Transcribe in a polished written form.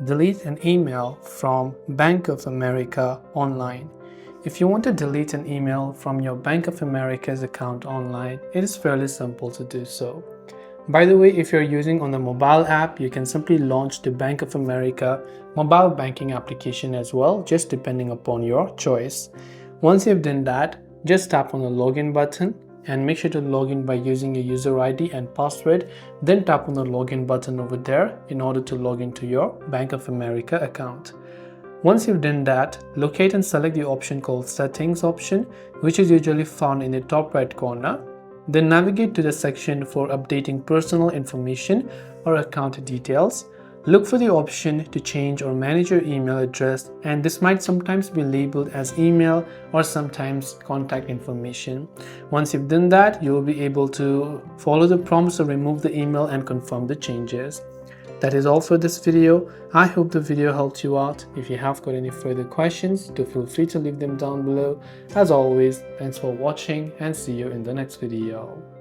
delete an email from Bank of America online. If you want to delete an email from your Bank of America's account online, it is fairly simple to do so. By the way, if you're using on the mobile app, you can simply launch the Bank of America mobile banking application as well, just depending upon your choice. Once you've done that, just tap on the login button and make sure to log in by using your user ID and password. Then tap on the login button over there in order to log into your Bank of America account. Once you've done that, locate and select the option called Settings option, which is usually found in the top right corner. Then navigate to the section for updating personal information or account details. Look for the option to change or manage your email address, and this might sometimes be labeled as email or sometimes contact information. Once you've done that, you will be able to follow the prompts to remove the email and confirm the changes. That is all for this video. I hope the video helped you out. If you have got any further questions, do feel free to leave them down below. As always, thanks for watching and see you in the next video.